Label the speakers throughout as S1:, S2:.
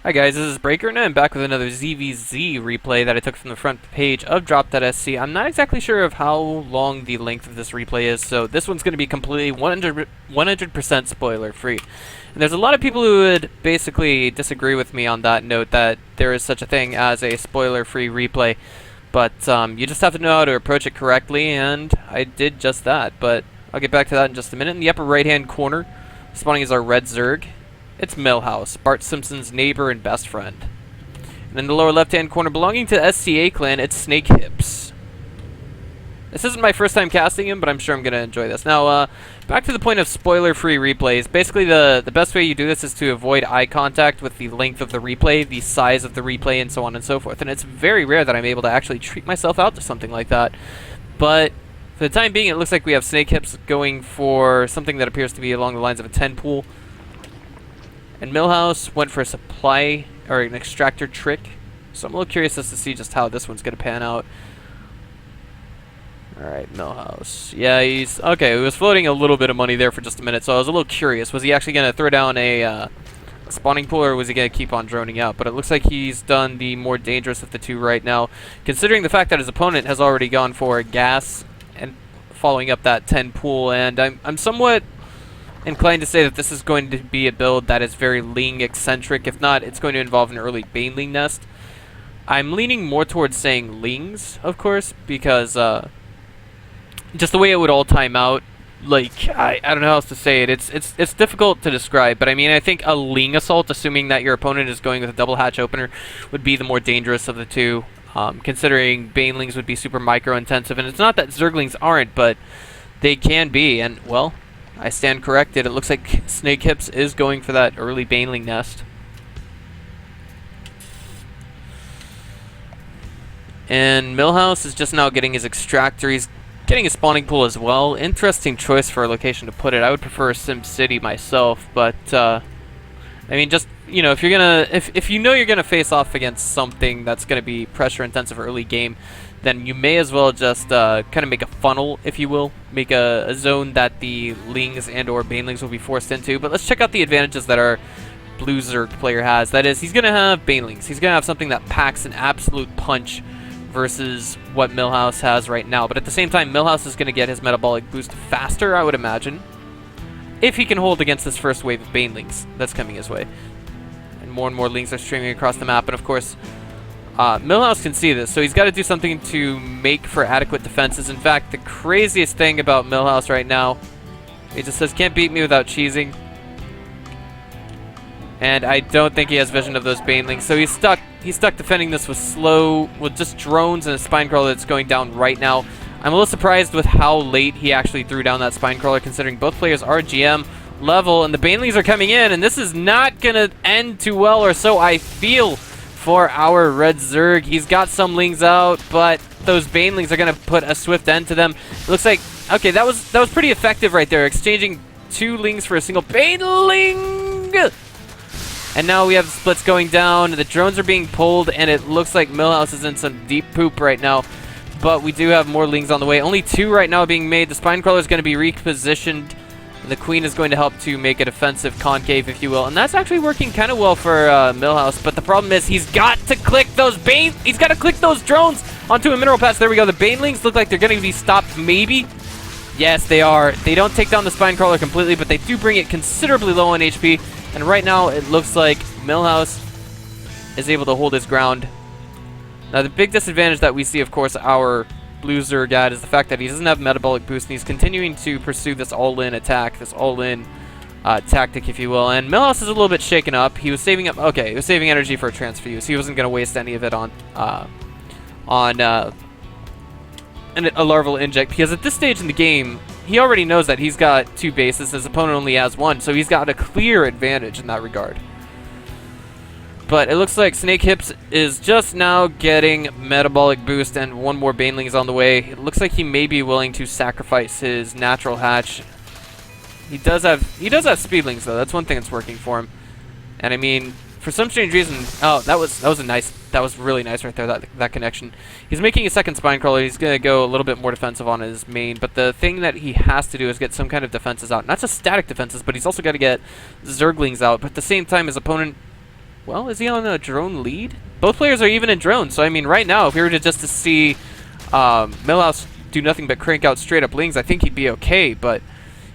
S1: Hi guys, this is Breaker, and I'm back with another ZvZ replay that I took from the front page of Drop.sc. I'm not exactly sure of how long the length of this replay is, so this one's going to be completely 100% spoiler free. And there's a lot of people who would basically disagree with me on that note, that there is such a thing as a spoiler free replay. But you just have to know how to approach it correctly, and I did just that. But I'll get back to that in just a minute. In the upper right hand corner, spawning is our red Zerg. It's Milhouse, Bart Simpson's neighbor and best friend. And in the lower left-hand corner, belonging to the SCA clan, it's Snakehips. This isn't my first time casting him, but I'm sure I'm going to enjoy this. Now, back to the point of spoiler-free replays. Basically, the best way you do this is to avoid eye contact with the length of the replay, the size of the replay, and so on and so forth. And it's very rare that I'm able to actually treat myself out to something like that. But for the time being, it looks like we have Snakehips going for something that appears to be along the lines of a 10 pool. And Milhouse went for a supply, or an extractor trick. So I'm a little curious as to see just how this one's going to pan out. Alright, Milhouse. Yeah, he's... Okay, he was floating a little bit of money there for just a minute, so I was a little curious. Was he actually going to throw down a spawning pool, or was he going to keep on droning out? But it looks like he's done the more dangerous of the two right now, considering the fact that his opponent has already gone for gas and following up that 10 pool. And I'm somewhat inclined to say that this is going to be a build that is very Ling eccentric. If not, it's going to involve an early Baneling nest. I'm leaning more towards saying Lings, of course, because just the way it would all time out, like, I don't know how else to say it. It's difficult to describe, but I mean, I think a Ling assault, assuming that your opponent is going with a double hatch opener, would be the more dangerous of the two, considering Banelings would be super micro intensive. And it's not that Zerglings aren't, but they can be, and well, I stand corrected. It looks like Snakehips is going for that early Baneling nest. And Milhouse is just now getting his extractor. He's getting a spawning pool as well. Interesting choice for a location to put it. I would prefer Sim City myself, but I mean, just, you know, if you're gonna, if you know you're gonna face off against something that's gonna be pressure intensive early game, then you may as well just kind of make a funnel, if you will. Make a zone that the Lings and or Banelings will be forced into. But let's check out the advantages that our Blue Zerg player has. That is, he's going to have Banelings. He's going to have something that packs an absolute punch versus what Milhouse has right now. But at the same time, Milhouse is going to get his metabolic boost faster, I would imagine, if he can hold against this first wave of Banelings that's coming his way. And more Lings are streaming across the map. And of course, Milhouse can see this, so he's got to do something to make for adequate defenses. In fact, the craziest thing about Milhouse right now, he just says, can't beat me without cheesing. And I don't think he has vision of those Banelings, so he's stuck defending this with just drones and a spine crawler that's going down right now. I'm a little surprised with how late he actually threw down that spine crawler, considering both players are GM level, and the Banelings are coming in, and this is not going to end too well, or so I feel, for our red Zerg. He's got some Lings out, but those Banelings are going to put a swift end to them. It looks like, okay, that was pretty effective right there, exchanging 2 Lings for a single Baneling. And now we have splits going down. The drones are being pulled, and it looks like Milhouse is in some deep poop right now. But we do have more Lings on the way. Only 2 right now being made. The spine crawler is going to be repositioned. The Queen is going to help to make a defensive concave, if you will. And that's actually working kind of well for Milhouse. But the problem is he's got to click those he's got to click those drones onto a mineral patch. There we go. The Banelings look like they're going to be stopped, maybe. Yes, they are. They don't take down the spine crawler completely, but they do bring it considerably low on HP. And right now, it looks like Milhouse is able to hold his ground. Now, the big disadvantage that we see, of course, our Blue Zerg at is the fact that he doesn't have metabolic boost, and he's continuing to pursue this all-in attack, this all-in tactic, if you will. And Milhouse is a little bit shaken up. He was saving up. Okay, he was saving energy for a transfuse. He wasn't going to waste any of it on a larval inject, because at this stage in the game, he already knows that he's got 2 bases. His opponent only has 1, so he's got a clear advantage in that regard. But it looks like Snakehips is just now getting metabolic boost, and 1 more Baneling is on the way. It looks like he may be willing to sacrifice his natural hatch. He does have speedlings though. That's one thing that's working for him. And I mean, for some strange reason, oh, that was really nice right there, that connection. He's making a second spine crawler. He's going to go a little bit more defensive on his main, but the thing that he has to do is get some kind of defenses out. Not just static defenses, but he's also got to get Zerglings out. But at the same time, his opponent well, is he on a drone lead? Both players are even in drones, so I mean, right now, if we were to just to see Milhouse do nothing but crank out straight up lings, I think he'd be okay, but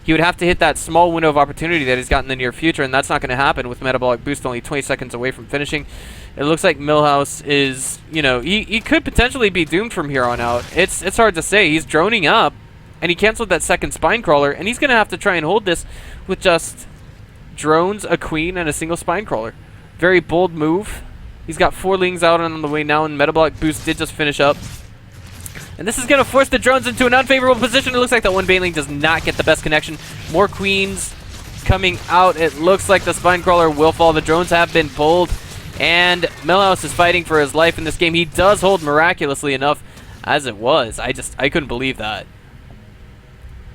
S1: he would have to hit that small window of opportunity that he's got in the near future, and that's not going to happen with Metabolic Boost only 20 seconds away from finishing. It looks like Milhouse is, you know, he could potentially be doomed from here on out. It's hard to say. He's droning up, and he canceled that second Spine Crawler, and he's going to have to try and hold this with just drones, a queen, and a single Spine Crawler. Very bold move. He's got 4 lings out on the way now, and Metabolic Boost did just finish up. And this is going to force the drones into an unfavorable position. It looks like that one Baneling does not get the best connection. More queens coming out. It looks like the Spine Crawler will fall. The drones have been pulled, and Milhouse is fighting for his life in this game. He does hold miraculously enough as it was. I couldn't believe that.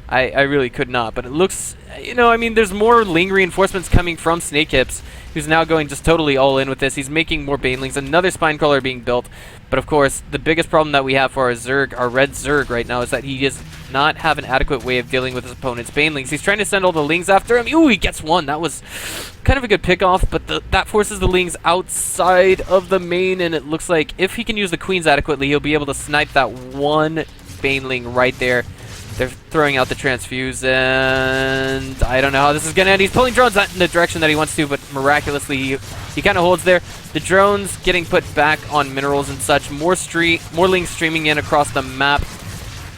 S1: I really could not. But it looks, you know, I mean, there's more ling reinforcements coming from Snakehips, who's now going just totally all in with this. He's making more Banelings. Another Spine Crawler being built. But of course, the biggest problem that we have for our Zerg, our red Zerg right now, is that he does not have an adequate way of dealing with his opponent's Banelings. He's trying to send all the lings after him. Ooh, he gets one. That was kind of a good pick-off, but that forces the lings outside of the main, and it looks like if he can use the queens adequately, he'll be able to snipe that one Baneling right there. They're throwing out the transfuse, and I don't know how this is going to end. He's pulling drones not in the direction that he wants to, but miraculously he kind of holds there. The drones getting put back on minerals and such. More lings streaming in across the map,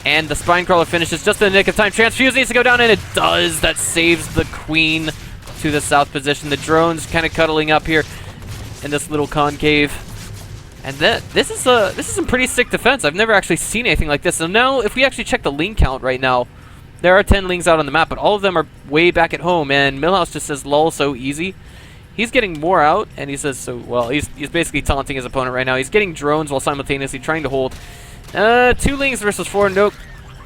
S1: and the Spine Crawler finishes just in the nick of time. Transfuse needs to go down, and it does. That saves the queen to the south position. The drones kind of cuddling up here in this little concave. And this is some pretty sick defense. I've never actually seen anything like this. So now, if we actually check the ling count right now, there are 10 lings out on the map, but all of them are way back at home. And Milhouse just says, "Lol, so easy." He's getting more out, and he says, "So well." He's basically taunting his opponent right now. He's getting drones while simultaneously trying to hold 2 lings versus 4. No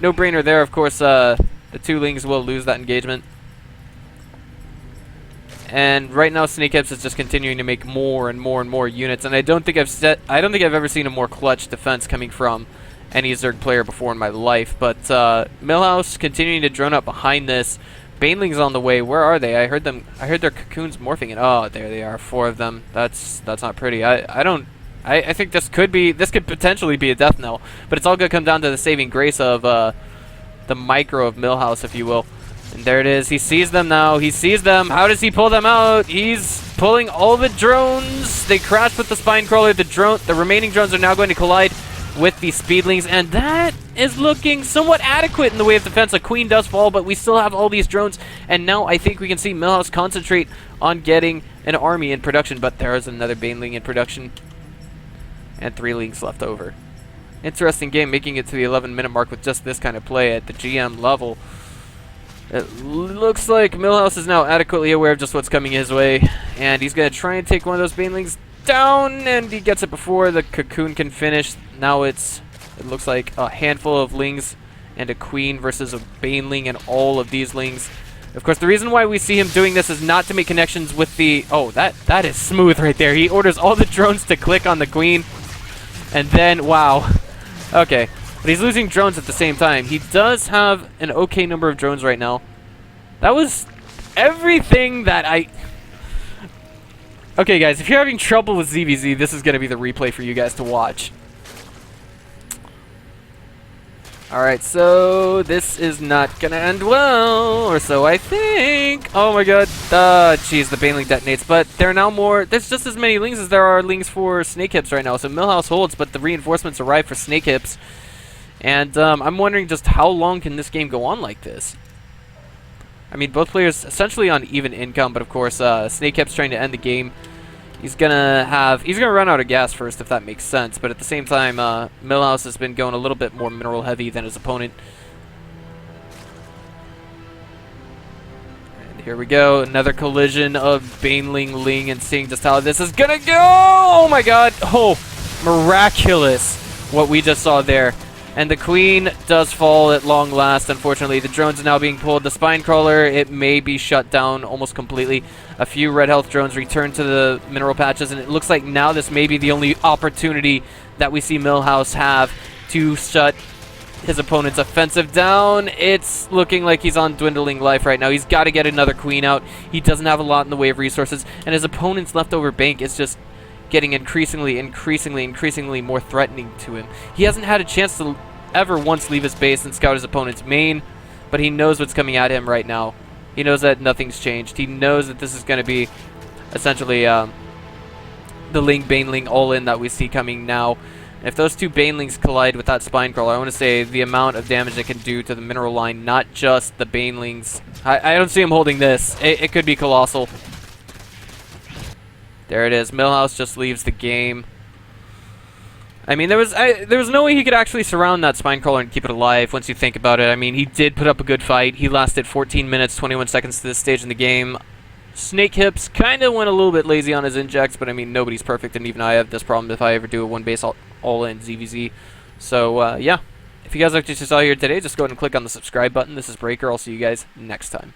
S1: brainer there. Of course, the 2 lings will lose that engagement. And right now, Snakehips is just continuing to make more and more and more units. And I don't think I've ever seen a more clutch defense coming from any Zerg player before in my life. But Milhouse continuing to drone up behind this. Banelings on the way. Where are they? I heard their cocoons morphing. And oh, there they are. 4 of them. That's not pretty. I think this could potentially be a death knell. But it's all gonna come down to the saving grace of the micro of Milhouse, if you will. And there it is. He sees them now. He sees them. How does he pull them out? He's pulling all the drones. They crash with the Spine Crawler. The remaining drones are now going to collide with the Speedlings, and that is looking somewhat adequate in the way of defense. A queen does fall, but we still have all these drones, and now I think we can see Milhouse concentrate on getting an army in production. But there is another Baneling in production, and 3 lings left over. Interesting game, making it to the 11-minute mark with just this kind of play at the GM level. It looks like Milhouse is now adequately aware of just what's coming his way, and he's going to try and take one of those Banelings down, and he gets it before the cocoon can finish. Now it looks like a handful of lings and a queen versus a Baneling and all of these lings. Of course, the reason why we see him doing this is not to make connections with the... Oh, that is smooth right there. He orders all the drones to click on the queen, and then... Wow. Okay. But he's losing drones at the same time. He does have an okay number of drones right now. That was everything that I... Okay, guys, if you're having trouble with ZvZ, this is going to be the replay for you guys to watch. Alright, so this is not going to end well, or so I think. Oh my god. Jeez, the Baneling detonates. But there are now more... There's just as many lings as there are lings for Snakehips right now. So Milhouse holds, but the reinforcements arrive for Snakehips. And I'm wondering just how long can this game go on like this? I mean, both players essentially on even income, but of course, Snakehips trying to end the game. He's gonna run out of gas first, if that makes sense. But at the same time, Milhouse has been going a little bit more mineral heavy than his opponent. And here we go, another collision of Baneling, Ling, and seeing just how this is gonna go. Oh my god! Oh, miraculous! What we just saw there. And the queen does fall at long last, unfortunately. The drones are now being pulled. The Spine Crawler, it may be shut down almost completely. A few red health drones return to the mineral patches, and it looks like now this may be the only opportunity that we see Milhouse have to shut his opponent's offensive down. It's looking like he's on dwindling life right now. He's got to get another queen out. He doesn't have a lot in the way of resources, and his opponent's leftover bank is just getting increasingly more threatening to him. He hasn't had a chance to ever once leave his base and scout his opponent's main, but he knows what's coming at him right now. He knows that nothing's changed. He knows that this is going to be essentially the Ling Baneling all-in that we see coming now. If those two Banelings collide with that Spine Crawler, I want to say the amount of damage it can do to the mineral line, not just the Banelings. I don't see him holding this. It could be colossal. There it is. Milhouse just leaves the game. I mean, there was no way he could actually surround that Spine Crawler and keep it alive once you think about it. I mean, he did put up a good fight. He lasted 14 minutes, 21 seconds to this stage in the game. Snakehips kind of went a little bit lazy on his injects, but I mean, nobody's perfect, and even I have this problem if I ever do a one-base all-in ZvZ. So, yeah. If you guys liked what you saw here today, just go ahead and click on the subscribe button. This is Breaker. I'll see you guys next time.